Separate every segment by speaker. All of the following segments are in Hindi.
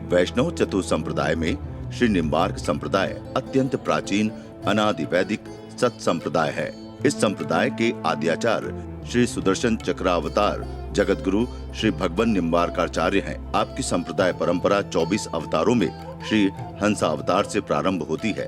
Speaker 1: वैष्णव चतुर संप्रदाय में श्री निम्बार्क संप्रदाय अत्यंत प्राचीन अनादि वैदिक सत संप्रदाय है। इस संप्रदाय के आद्याचार्य श्री सुदर्शन चक्रावतार जगत गुरु श्री भगवान निम्बार्काचार्य हैं। आपकी संप्रदाय परंपरा 24 अवतारों में श्री हंसा अवतार से प्रारंभ होती है।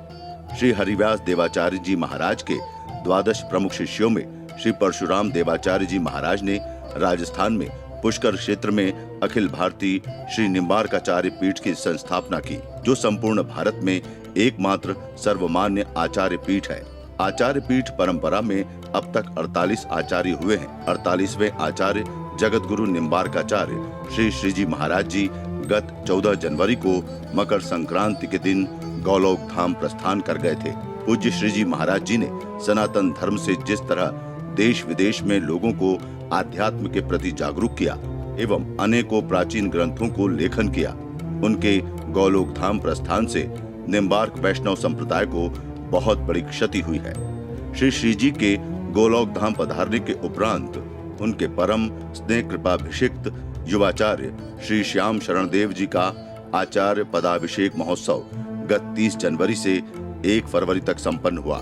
Speaker 1: श्री हरिव्यास देवाचार्य जी महाराज के 12 प्रमुख शिष्यों में श्री परशुराम देवाचार्य जी महाराज ने राजस्थान में पुष्कर क्षेत्र में अखिल भारतीय श्री निम्बार्काचार्य पीठ की संस्थापना की, जो संपूर्ण भारत में एकमात्र सर्वमान्य आचार्य पीठ है। आचार्य पीठ परंपरा में अब तक 48 आचार्य हुए हैं। 48वें आचार्य जगत गुरु निम्बार्काचार्य श्री श्रीजी महाराज जी गत 14 जनवरी को मकर संक्रांति के दिन गौलोक धाम प्रस्थान कर गए थे। पूज्य श्रीजी महाराज जी ने सनातन धर्म से जिस तरह देश विदेश में लोगों को आध्यात्म के प्रति जागरूक किया एवं अनेकों प्राचीन ग्रंथों को लेखन किया, उनके गौलोक धाम प्रस्थान से निम्बार्क वैष्णव संप्रदाय को बहुत बड़ी क्षति हुई है। श्री श्रीजी के गोलोक धाम पधारने के उपरांत उनके परम स्नेह कृपाभिषिक्त युवाचार्य श्री श्याम शरण देव जी का आचार्य पदाभिषेक महोत्सव गत 30 जनवरी से 1 फरवरी तक संपन्न हुआ।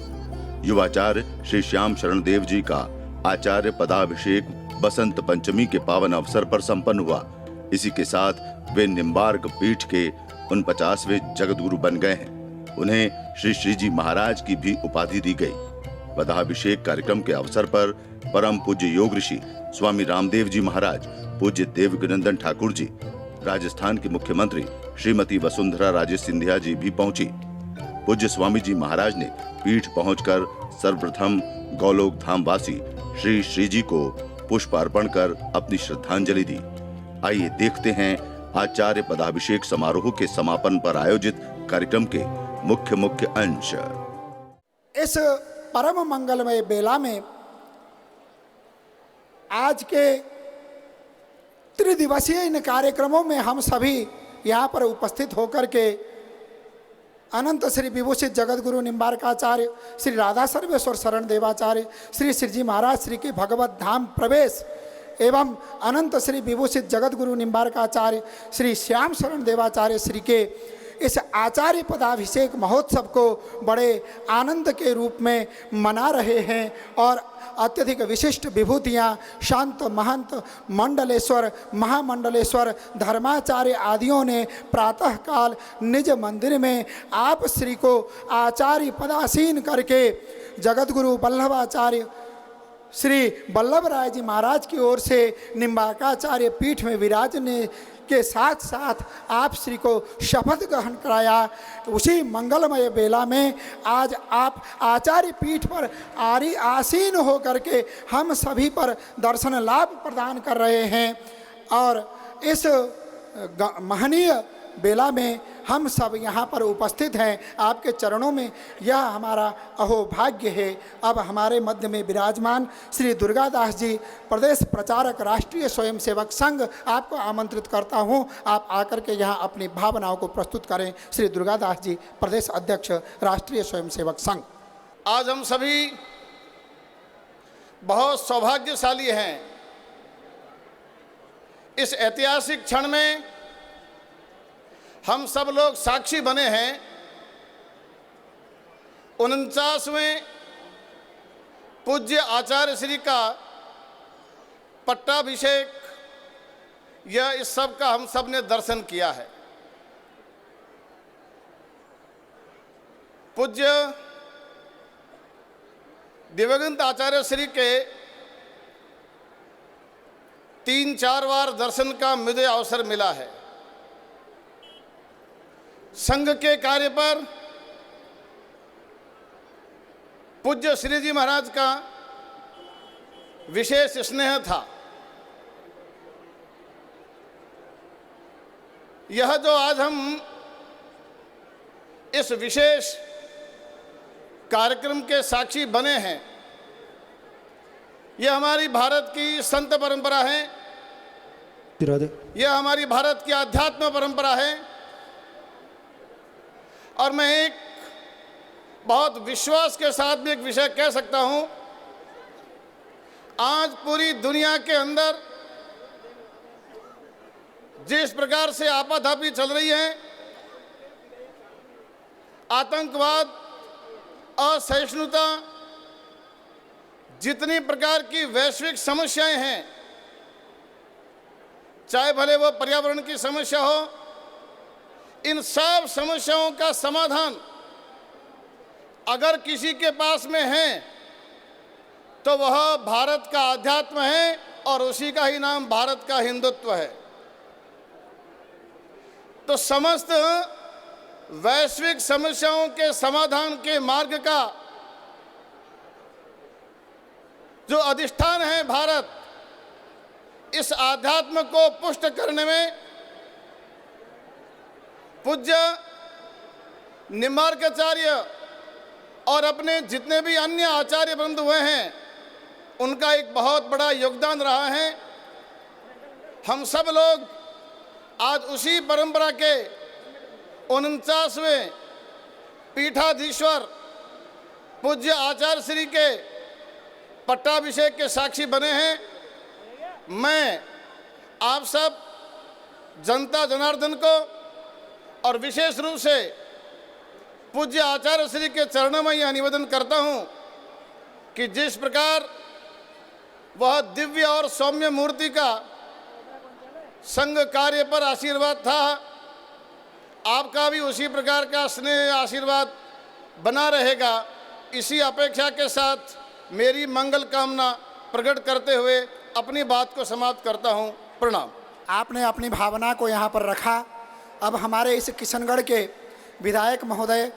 Speaker 1: युवाचार्य श्री श्याम शरण देव जी का आचार्य पदाभिषेक बसंत पंचमी के पावन अवसर पर संपन्न हुआ। इसी के साथ वे निम्बार्क पीठ के 49वें जगत गुरु बन गए हैं। उन्हें श्री श्रीजी महाराज की भी उपाधि दी गई। पदाभिषेक कार्यक्रम के अवसर पर परम पूज्य योग ऋषि स्वामी रामदेव जी महाराज, पूज्य देवकीनंदन ठाकुर जी, राजस्थान के मुख्यमंत्री श्रीमती वसुंधरा राजे सिंधिया जी भी पहुंची। पूज्य स्वामी जी महाराज ने पीठ पहुंचकर सर्वप्रथम गौलोक धाम वासी श्री श्रीजी को पुष्प अर्पण कर अपनी श्रद्धांजलि दी। आइए देखते हैं आचार्य पदाभिषेक समारोह के समापन पर आयोजित कार्यक्रम के मुख्य अंश।
Speaker 2: इस परम मंगलमय बेला में आज के त्रिदिवसीय इन कार्यक्रमों में हम सभी यहाँ पर उपस्थित होकर के अनंत श्री विभूषित जगत गुरु निम्बार्काचार्य श्री राधा सर्वेश्वर शरण देवाचार्य श्री श्रीजी महाराज श्री के भगवत धाम प्रवेश एवं अनंत श्री विभूषित जगत गुरु निम्बार्काचार्य श्री श्याम शरण देवाचार्य श्री के इस आचार्य पदाभिषेक महोत्सव को बड़े आनंद के रूप में मना रहे हैं और अत्यधिक विशिष्ट विभूतियाँ शांत महंत मंडलेश्वर महामंडलेश्वर धर्माचार्य आदियों ने प्रातःकाल निज मंदिर में आप श्री को आचार्य पदासीन करके जगत गुरु वल्लभाचार्य श्री वल्लभ राय जी महाराज की ओर से निम्बार्काचार्य पीठ में विराजने के साथ साथ आप श्री को शपथ ग्रहण कराया। उसी मंगलमय बेला में आज आप आचार्य पीठ पर आसीन होकर के हम सभी पर दर्शन लाभ प्रदान कर रहे हैं और इस महनीय बेला में हम सब यहाँ पर उपस्थित हैं। आपके चरणों में यह हमारा अहोभाग्य है। अब हमारे मध्य में विराजमान श्री दुर्गादास जी, प्रदेश प्रचारक राष्ट्रीय स्वयंसेवक संघ, आपको आमंत्रित करता हूँ, आप आकर के यहाँ अपनी भावनाओं को प्रस्तुत करें। श्री दुर्गादास जी, प्रदेश अध्यक्ष राष्ट्रीय स्वयंसेवक संघ।
Speaker 3: आज हम सभी बहुत सौभाग्यशाली हैं। इस ऐतिहासिक क्षण में हम सब लोग साक्षी बने हैं। 49वें पूज्य आचार्य श्री का पट्टाभिषेक, यह इस सब का हम सब ने दर्शन किया है। पूज्य दिवंगत आचार्य श्री के 3-4 बार दर्शन का मुझे अवसर मिला है। संघ के कार्य पर पूज्य श्री जी महाराज का विशेष स्नेह था। यह जो आज हम इस विशेष कार्यक्रम के साक्षी बने हैं, यह हमारी भारत की संत परंपरा है, यह हमारी भारत की आध्यात्म परंपरा है। और मैं एक बहुत विश्वास के साथ भी एक विषय कह सकता हूं, आज पूरी दुनिया के अंदर जिस प्रकार से आपाधापी चल रही है, आतंकवाद, असहिष्णुता, जितनी प्रकार की वैश्विक समस्याएं हैं, चाहे भले वो पर्यावरण की समस्या हो, इन सब समस्याओं का समाधान अगर किसी के पास में है तो वह भारत का आध्यात्म है और उसी का ही नाम भारत का हिंदुत्व है। तो समस्त वैश्विक समस्याओं के समाधान के मार्ग का जो अधिष्ठान है भारत, इस आध्यात्म को पुष्ट करने में पूज्य निम्बार्काचार्य और अपने जितने भी अन्य आचार्य वृंद हुए हैं, उनका एक बहुत बड़ा योगदान रहा है। हम सब लोग आज उसी परंपरा के 49वें पीठाधीश्वर पूज्य आचार्य श्री के पट्टाभिषेक के साक्षी बने हैं। मैं आप सब जनता जनार्दन को और विशेष रूप से पूज्य आचार्य श्री के चरणों में यह निवेदन करता हूं कि जिस प्रकार वह दिव्य और सौम्य मूर्ति का संघ कार्य पर आशीर्वाद था, आपका भी उसी प्रकार का स्नेह आशीर्वाद बना रहेगा। इसी अपेक्षा के साथ मेरी मंगल कामना प्रकट करते हुए अपनी बात को समाप्त करता हूं। प्रणाम।
Speaker 2: आपने अपनी भावना को यहाँ पर रखा। अब हमारे इस किशनगढ़ के विधायक महोदय,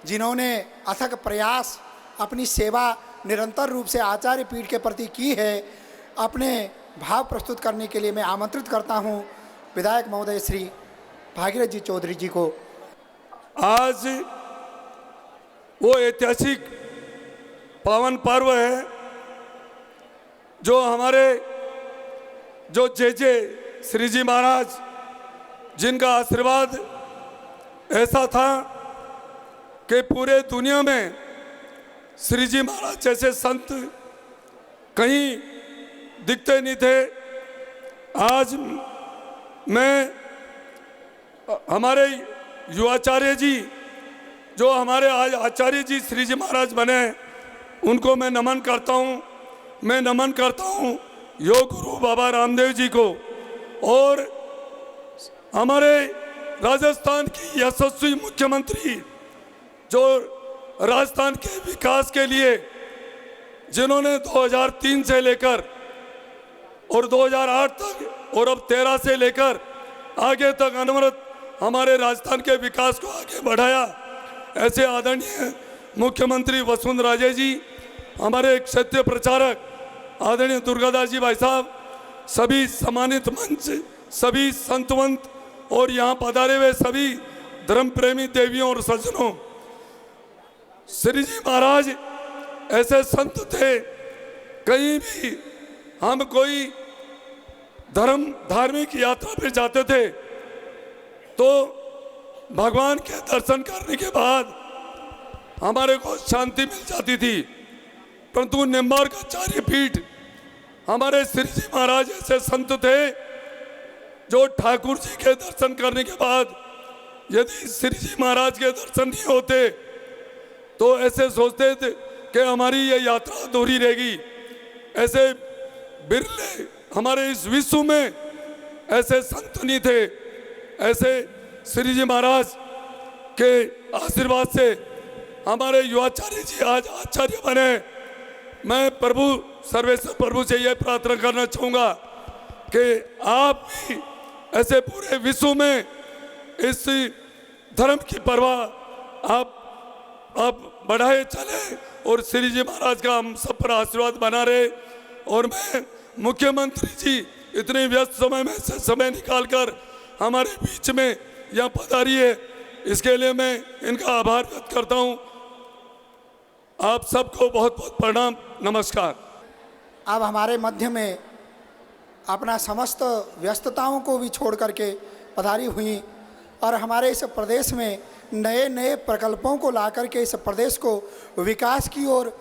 Speaker 2: जिन्होंने अथक प्रयास, अपनी सेवा निरंतर रूप से आचार्य पीठ के प्रति की है, अपने भाव प्रस्तुत करने के लिए मैं आमंत्रित करता हूँ विधायक महोदय श्री भागीरथ जी चौधरी जी को।
Speaker 4: आज वो ऐतिहासिक पावन पर्व है जो हमारे जे श्री जी महाराज, जिनका आशीर्वाद ऐसा था कि पूरे दुनिया में श्री जी महाराज जैसे संत कहीं दिखते नहीं थे। आज मैं हमारे युवाचार्य जी, जो हमारे आज आचार्य जी श्री जी महाराज बने, उनको मैं नमन करता हूँ। मैं नमन करता हूँ योग गुरु बाबा रामदेव जी को और हमारे राजस्थान की यशस्वी मुख्यमंत्री, जो राजस्थान के विकास के लिए जिन्होंने 2003 से लेकर और 2008 तक और अब 13 से लेकर आगे तक अनवरत हमारे राजस्थान के विकास को आगे बढ़ाया, ऐसे आदरणीय मुख्यमंत्री वसुंधरा राजे जी, हमारे क्षेत्रीय प्रचारक आदरणीय दुर्गादास जी भाई साहब, सभी सम्मानित मंच, सभी संतवंत और यहाँ पधारे हुए सभी धर्म प्रेमी देवियों और सज्जनों, श्री जी महाराज ऐसे संत थे, कहीं भी हम कोई धार्मिक यात्रा पे जाते थे तो भगवान के दर्शन करने के बाद हमारे को शांति मिल जाती थी। परंतु निम्बार्काचार्य पीठ, हमारे श्री जी महाराज ऐसे संत थे जो ठाकुर जी के दर्शन करने के बाद यदि श्री जी महाराज के दर्शन नहीं होते तो ऐसे सोचते थे कि हमारी ये यात्रा अधूरी रहेगी। ऐसे बिरले हमारे इस विश्व में ऐसे संत नहीं थे। ऐसे श्री जी महाराज के आशीर्वाद से हमारे युवाचार्य जी आज आचार्य बने। मैं प्रभु सर्वेश्वर प्रभु से यह प्रार्थना करना चाहूँगा कि आप भी ऐसे पूरे विश्व में इस धर्म की परवाह आप बढ़ाए चले और श्री जी महाराज का हम सब पर आशीर्वाद बना रहे। और मैं मुख्यमंत्री जी इतने व्यस्त समय में से समय निकालकर हमारे बीच में यहाँ पधारी है, इसके लिए मैं इनका आभार व्यक्त करता हूँ। आप सबको बहुत बहुत प्रणाम, नमस्कार।
Speaker 2: अब हमारे मध्य में अपना समस्त व्यस्तताओं को भी छोड़ करके पधारी हुई और हमारे इस प्रदेश में नए नए प्रकल्पों को ला करके इस प्रदेश को विकास की ओर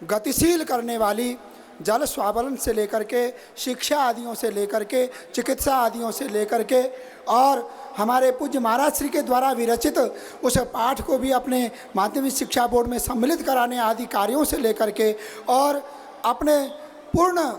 Speaker 2: गतिशील करने वाली जल स्वावलन से लेकर के, शिक्षा आदियों से लेकर के, चिकित्सा आदियों से लेकर के, और हमारे पूज्य महाराज श्री के द्वारा विरचित उस पाठ को भी अपने माध्यमिक शिक्षा बोर्ड में सम्मिलित कराने आदि कार्यों से लेकर के, और अपने पूर्ण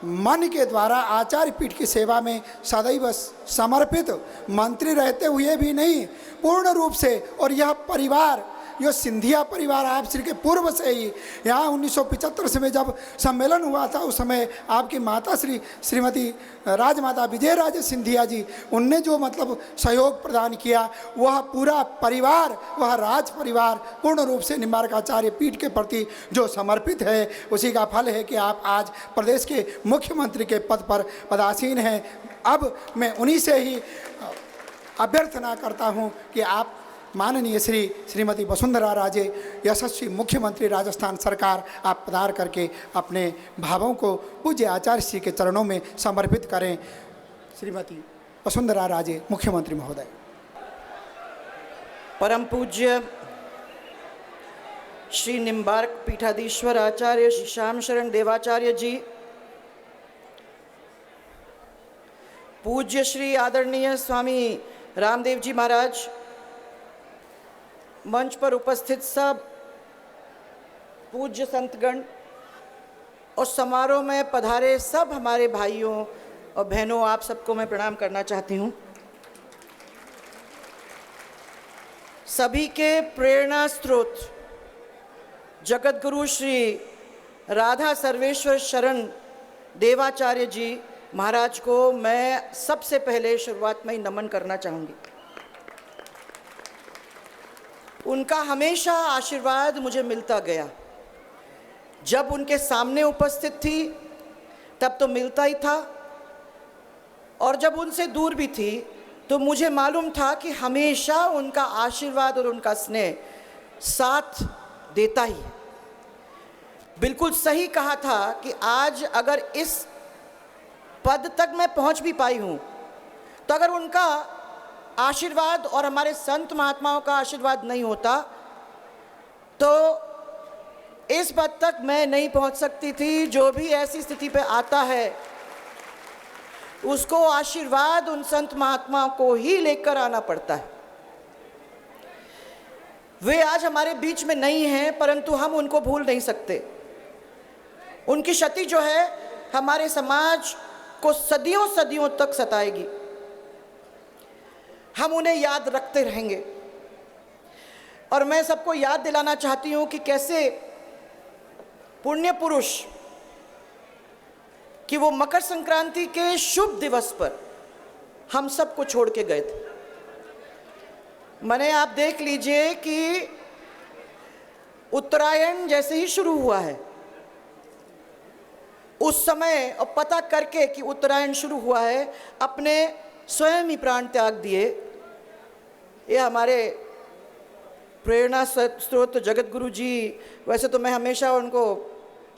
Speaker 2: मन के द्वारा आचार्य पीठ की सेवा में सदैव समर्पित मंत्री रहते हुए भी नहीं, पूर्ण रूप से, और यह परिवार, यह सिंधिया परिवार आप श्री के पूर्व से ही यहाँ 1975 से में जब सम्मेलन हुआ था, उस समय आपकी माता श्रीमती राजमाता विजय राजे सिंधिया जी, उनने जो मतलब सहयोग प्रदान किया, वह पूरा परिवार, वह राज परिवार पूर्ण रूप से निम्बार्काचार्य पीठ के प्रति जो समर्पित है, उसी का फल है कि आप आज प्रदेश के मुख्यमंत्री के पद पर पदासीन हैं। अब मैं उन्हीं से ही अभ्यर्थना करता हूँ कि आप माननीय श्रीमती वसुंधरा राजे, यशस्वी मुख्यमंत्री राजस्थान सरकार, आप पधार करके अपने भावों को पूज्य आचार्य श्री के चरणों में समर्पित करें। श्रीमती वसुंधरा राजे, मुख्यमंत्री महोदय।
Speaker 5: परम पूज्य श्री निम्बार्क पीठाधीश्वर आचार्य श्री श्याम शरण देवाचार्य जी, पूज्य श्री आदरणीय स्वामी रामदेव जी महाराज, मंच पर उपस्थित सब पूज्य संतगण और समारोह में पधारे सब हमारे भाइयों और बहनों, आप सबको मैं प्रणाम करना चाहती हूँ। सभी के प्रेरणा स्रोत जगत गुरु श्री राधा सर्वेश्वर शरण देवाचार्य जी महाराज को मैं सबसे पहले शुरुआत में ही नमन करना चाहूँगी। उनका हमेशा आशीर्वाद मुझे मिलता गया। जब उनके सामने उपस्थित थी तब तो मिलता ही था, और जब उनसे दूर भी थी तो मुझे मालूम था कि हमेशा उनका आशीर्वाद और उनका स्नेह साथ देता ही। बिल्कुल सही कहा था कि आज अगर इस पद तक मैं पहुंच भी पाई हूं, तो अगर उनका आशीर्वाद और हमारे संत महात्माओं का आशीर्वाद नहीं होता तो इस पद तक मैं नहीं पहुंच सकती थी। जो भी ऐसी स्थिति पे आता है उसको आशीर्वाद उन संत महात्माओं को ही लेकर आना पड़ता है। वे आज हमारे बीच में नहीं हैं, परंतु हम उनको भूल नहीं सकते। उनकी क्षति जो है हमारे समाज को सदियों सदियों तक सताएगी। हम उन्हें याद रखते रहेंगे। और मैं सबको याद दिलाना चाहती हूँ कि कैसे पुण्य पुरुष कि वो मकर संक्रांति के शुभ दिवस पर हम सबको छोड़ के गए थे। मैंने, आप देख लीजिए कि उत्तरायण जैसे ही शुरू हुआ है, उस समय और पता करके कि उत्तरायण शुरू हुआ है, अपने स्वयं ही प्राण त्याग दिए। ये हमारे प्रेरणा स्रोत जगत गुरु जी, वैसे तो मैं हमेशा उनको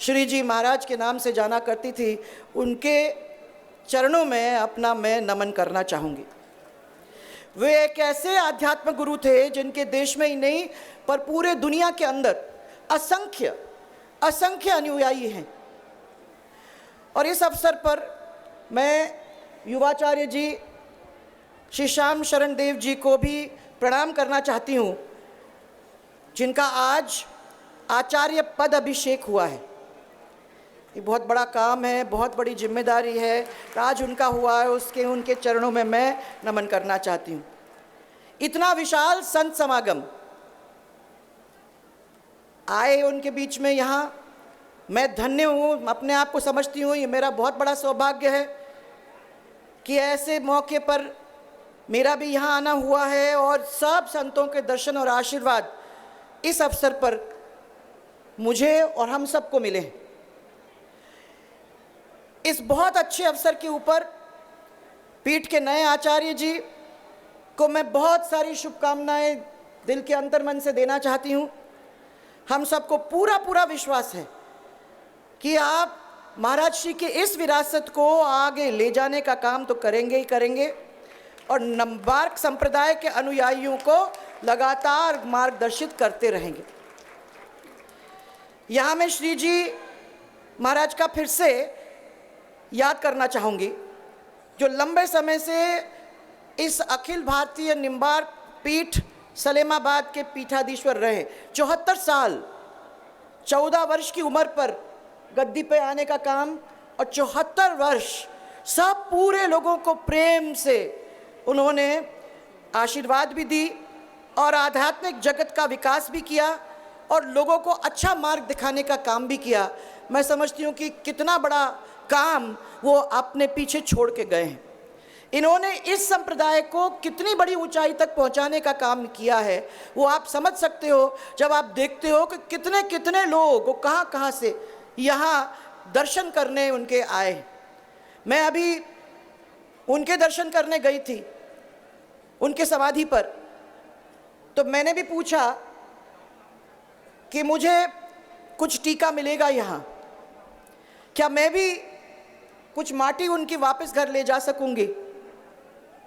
Speaker 5: श्री जी महाराज के नाम से जाना करती थी, उनके चरणों में अपना मैं नमन करना चाहूँगी। वे एक ऐसे आध्यात्म गुरु थे जिनके देश में ही नहीं पर पूरे दुनिया के अंदर असंख्य असंख्य अनुयायी हैं। और इस अवसर पर मैं युवाचार्य जी श्री श्याम शरण देव जी को भी प्रणाम करना चाहती हूँ, जिनका आज आचार्य पद अभिषेक हुआ है। ये बहुत बड़ा काम है, बहुत बड़ी जिम्मेदारी है। आज उनका हुआ है, उसके उनके चरणों में मैं नमन करना चाहती हूँ। इतना विशाल संत समागम आए उनके बीच में, यहाँ मैं धन्य हूँ, अपने आप को समझती हूँ। ये मेरा बहुत बड़ा सौभाग्य है कि ऐसे मौके पर मेरा भी यहाँ आना हुआ है और सब संतों के दर्शन और आशीर्वाद इस अवसर पर मुझे और हम सबको मिले। इस बहुत अच्छे अवसर के ऊपर पीठ के नए आचार्य जी को मैं बहुत सारी शुभकामनाएं दिल के अंतर्मन से देना चाहती हूँ। हम सबको पूरा पूरा विश्वास है कि आप महाराज श्री के इस विरासत को आगे ले जाने का काम तो करेंगे ही करेंगे, और निम्बार्क संप्रदाय के अनुयायियों को लगातार मार्गदर्शित करते रहेंगे। यहाँ मैं श्री जी महाराज का फिर से याद करना चाहूँगी, जो लंबे समय से इस अखिल भारतीय निम्बार पीठ सलेमाबाद के पीठाधीश्वर रहे। 74 साल, 14 वर्ष की उम्र पर गद्दी पे आने का काम, और 74 वर्ष सब पूरे लोगों को प्रेम से उन्होंने आशीर्वाद भी दी और आध्यात्मिक जगत का विकास भी किया और लोगों को अच्छा मार्ग दिखाने का काम भी किया। मैं समझती हूँ कि कितना बड़ा काम वो अपने पीछे छोड़ के गए हैं। इन्होंने इस संप्रदाय को कितनी बड़ी ऊंचाई तक पहुंचाने का काम किया है वो आप समझ सकते हो जब आप देखते हो कि कितने कितने लोग कहाँ कहाँ से यहाँ दर्शन करने उनके आए। मैं अभी उनके दर्शन करने गई थी उनके समाधि पर, तो मैंने भी पूछा कि मुझे कुछ टीका मिलेगा यहाँ, क्या मैं भी कुछ माटी उनकी वापस घर ले जा सकूंगी?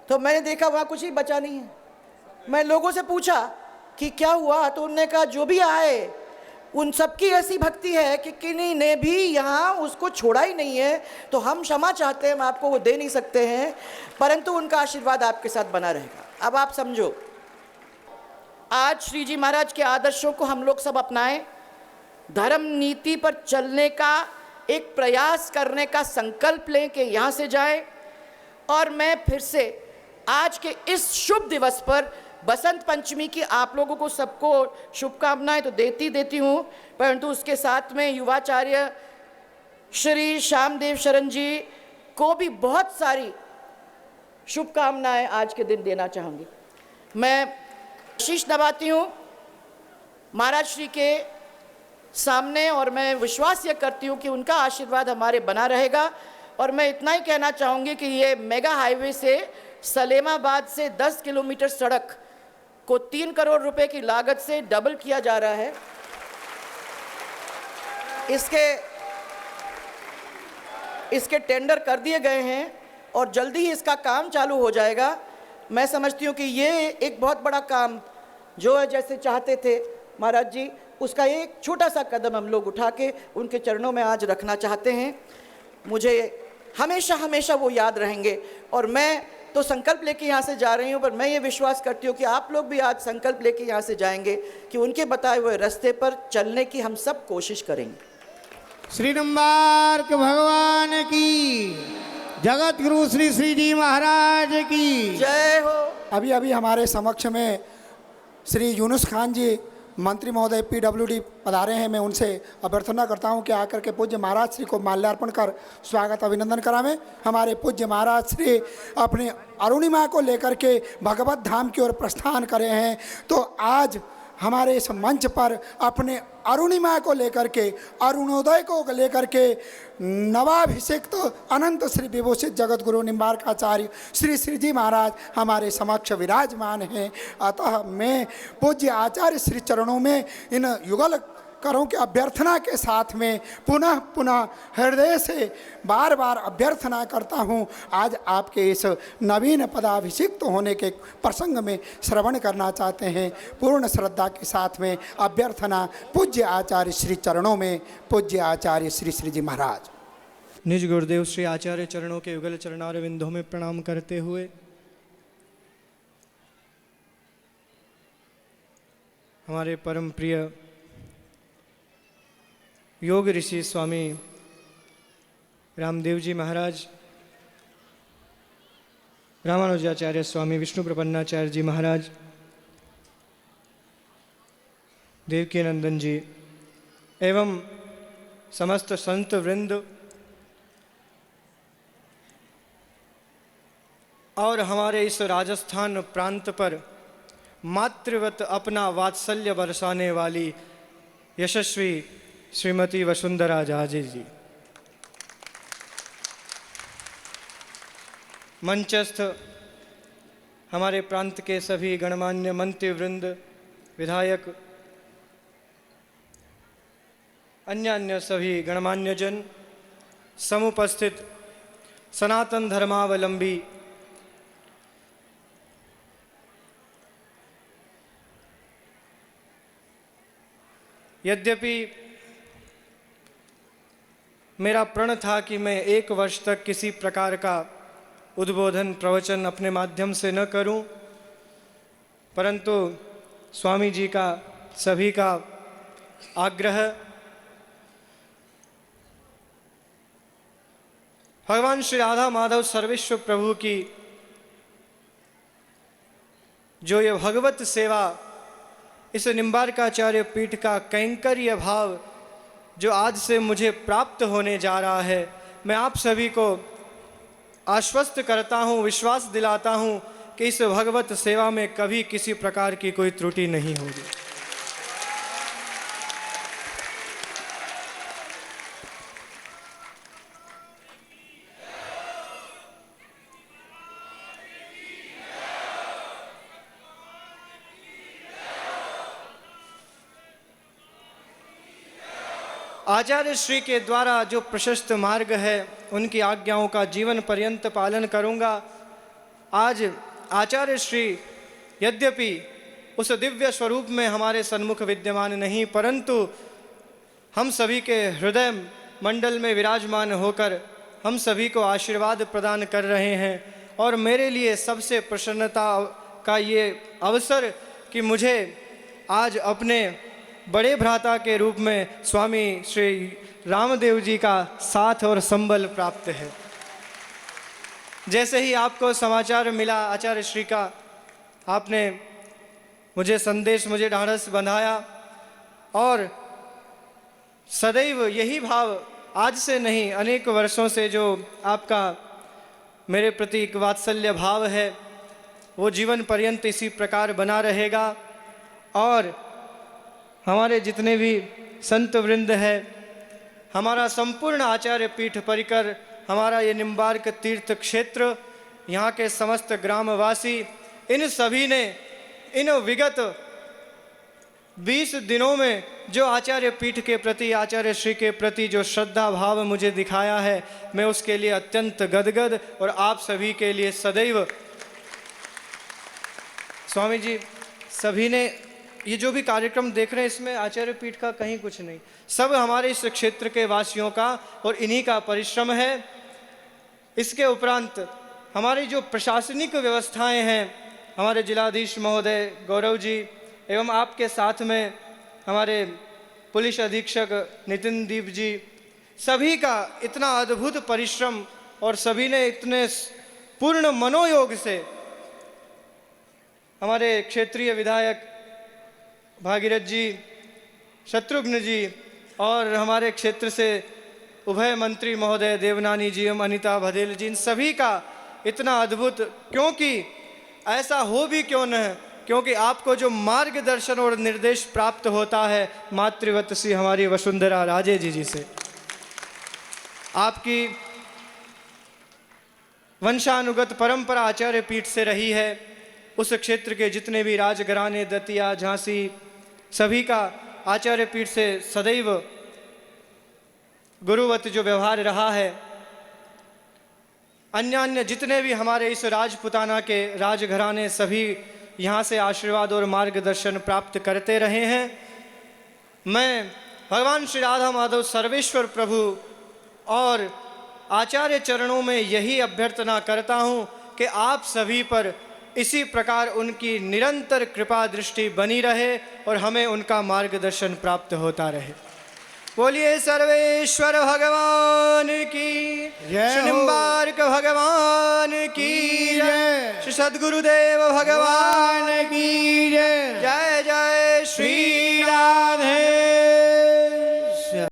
Speaker 5: तो मैंने देखा वहाँ कुछ ही बचा नहीं है। मैं लोगों से पूछा कि क्या हुआ, तो उन्होंने कहा जो भी आए उन सबकी ऐसी भक्ति है कि किन्हीं ने भी यहाँ उसको छोड़ा ही नहीं है। तो हम क्षमा चाहते हैं, हम आपको वो दे नहीं सकते हैं, परंतु उनका आशीर्वाद आपके साथ बना रहेगा। अब आप समझो, आज श्री जी महाराज के आदर्शों को हम लोग सब अपनाएं, धर्म नीति पर चलने का एक प्रयास करने का संकल्प लें कि यहाँ से जाएं। और मैं फिर से आज के इस शुभ दिवस पर बसंत पंचमी की आप लोगों को सबको शुभकामनाएं तो देती हूँ, परंतु उसके साथ में युवाचार्य श्री श्यामदेव शरण जी को भी बहुत सारी शुभकामनाएं आज के दिन देना चाहूँगी। मैं शीश नवाती हूँ महाराज श्री के सामने और मैं विश्वास ये करती हूँ कि उनका आशीर्वाद हमारे बना रहेगा। और मैं इतना ही कहना चाहूँगी कि ये मेगा हाईवे से सलेमाबाद से 10 किलोमीटर सड़क को 3 करोड़ रुपए की लागत से डबल किया जा रहा है। इसके टेंडर कर दिए गए हैं और जल्दी ही इसका काम चालू हो जाएगा। मैं समझती हूँ कि ये एक बहुत बड़ा काम जो है जैसे चाहते थे महाराज जी, उसका एक छोटा सा कदम हम लोग उठा के उनके चरणों में आज रखना चाहते हैं। मुझे हमेशा हमेशा वो याद रहेंगे। और मैं तो संकल्प लेके यहाँ से जा रही हूँ, पर मैं ये विश्वास करती हूँ कि आप लोग भी आज संकल्प लेके यहाँ से जाएंगे कि उनके बताए हुए रास्ते पर चलने की हम सब कोशिश करेंगे।
Speaker 6: श्री निम्बार्क भगवान की, जगत गुरु श्री श्री जी महाराज की
Speaker 5: जय हो।
Speaker 2: अभी अभी हमारे समक्ष में श्री यूनुस खान जी मंत्री महोदय पीडब्ल्यूडी पधारे हैं। मैं उनसे अभ्यर्थना करता हूं कि आकर के पूज्य महाराज श्री को माल्यार्पण कर स्वागत अभिनंदन करावें। हमारे पूज्य महाराज श्री अपने अरुणिमा को लेकर के भगवत धाम की ओर प्रस्थान करे हैं, तो आज हमारे इस मंच पर अपने अरुणिमा को लेकर के, अरुणोदय को लेकर के नवाभिषिक्त अनंत श्री विभूषित जगत गुरु निम्बार्काचार्य श्री श्री जी महाराज हमारे समक्ष विराजमान हैं। अतः मैं पूज्य आचार्य श्री चरणों में इन युगल करों के अभ्यर्थना के साथ में पुनः पुनः हृदय से बार बार अभ्यर्थना करता हूँ, आज आपके इस नवीन पदाभिषिक्त होने के प्रसंग में श्रवण करना चाहते हैं। पूर्ण श्रद्धा के साथ में अभ्यर्थना पूज्य आचार्य श्री चरणों में, पूज्य आचार्य श्री श्री जी महाराज।
Speaker 7: निज गुरुदेव श्री आचार्य चरणों के युगल चरणार विंदों में प्रणाम करते हुए हमारे परम प्रिय योग ऋषि स्वामी रामदेव जी महाराज, रामानुजाचार्य स्वामी विष्णु प्रपन्नाचार्य जी महाराज, देवकी नंदन जी एवं समस्त संत वृंद और हमारे इस राजस्थान प्रांत पर मातृवत अपना वात्सल्य बरसाने वाली यशस्वी श्रीमती वसुंधरा जाजे जी, मंचस्थ हमारे प्रांत के सभी गणमान्य मंत्री वृंद, विधायक, अन्य सभी गणमान्य जन, समुपस्थित सनातन धर्मावलंबी यद्यपि मेरा प्रण था कि मैं 1 वर्ष तक किसी प्रकार का उद्बोधन प्रवचन अपने माध्यम से न करूं, परंतु स्वामी जी का सभी का आग्रह, भगवान श्री राधा माधव सर्वेश्वर प्रभु की जो ये भगवत सेवा, इस निम्बार्काचार्य पीठ का कैंकर्य भाव जो आज से मुझे प्राप्त होने जा रहा है, मैं आप सभी को आश्वस्त करता हूँ, विश्वास दिलाता हूँ कि इस भगवत सेवा में कभी किसी प्रकार की कोई त्रुटि नहीं होगी। आचार्य श्री के द्वारा जो प्रशस्त मार्ग है, उनकी आज्ञाओं का जीवन पर्यंत पालन करूंगा। आज आचार्य श्री यद्यपि उस दिव्य स्वरूप में हमारे सन्मुख विद्यमान नहीं, परंतु हम सभी के हृदय मंडल में विराजमान होकर हम सभी को आशीर्वाद प्रदान कर रहे हैं। और मेरे लिए सबसे प्रसन्नता का ये अवसर कि मुझे आज अपने बड़े भ्राता के रूप में स्वामी श्री रामदेव जी का साथ और संबल प्राप्त है। जैसे ही आपको समाचार मिला आचार्य श्री का, आपने मुझे संदेश, मुझे ढाढ़स बंधाया और सदैव यही भाव, आज से नहीं अनेक वर्षों से जो आपका मेरे प्रति एक वात्सल्य भाव है, वो जीवन पर्यंत इसी प्रकार बना रहेगा। और हमारे जितने भी संत वृंद है, हमारा संपूर्ण आचार्य पीठ परिकर, हमारा ये निम्बार्क तीर्थ क्षेत्र, यहाँ के समस्त ग्रामवासी, इन सभी ने इन विगत 20 दिनों में जो आचार्य पीठ के प्रति, आचार्य श्री के प्रति जो श्रद्धा भाव मुझे दिखाया है, मैं उसके लिए अत्यंत गदगद और आप सभी के लिए सदैव। स्वामी जी सभी ने ये जो भी कार्यक्रम देख रहे हैं, इसमें आचार्य पीठ का कहीं कुछ नहीं, सब हमारे इस क्षेत्र के वासियों का और इन्हीं का परिश्रम है। इसके उपरांत हमारी जो प्रशासनिक व्यवस्थाएं हैं, हमारे जिलाधीश महोदय गौरव जी एवं आपके साथ में हमारे पुलिस अधीक्षक नितिन दीप जी, सभी का इतना अद्भुत परिश्रम और सभी ने इतने पूर्ण मनोयोग से, हमारे क्षेत्रीय विधायक भागीरथ जी, शत्रुघ्न जी और हमारे क्षेत्र से उभय मंत्री महोदय देवनानी जी एवं अनिता भदेल जी, इन सभी का इतना अद्भुत, क्योंकि ऐसा हो भी क्यों न, क्योंकि आपको जो मार्गदर्शन और निर्देश प्राप्त होता है मातृवत सी हमारी वसुंधरा राजे जी से, आपकी वंशानुगत परंपरा आचार्य पीठ से रही है। उस क्षेत्र के जितने भी राजघराने, दतिया, झांसी, सभी का आचार्य पीठ से सदैव गुरुवत जो व्यवहार रहा है। अन्य जितने भी हमारे इस राजपुताना के राजघराने, सभी यहाँ से आशीर्वाद और मार्गदर्शन प्राप्त करते रहे हैं। मैं भगवान श्री राधा माधव सर्वेश्वर प्रभु और आचार्य चरणों में यही अभ्यर्थना करता हूँ कि आप सभी पर इसी प्रकार उनकी निरंतर कृपा दृष्टि बनी रहे और हमें उनका मार्गदर्शन प्राप्त होता रहे। बोलिए सर्वेश्वर भगवान की
Speaker 6: जय
Speaker 7: श्री
Speaker 6: हो।
Speaker 7: निम्बार्क भगवान की जय, श्री सद्गुरुदेव भगवान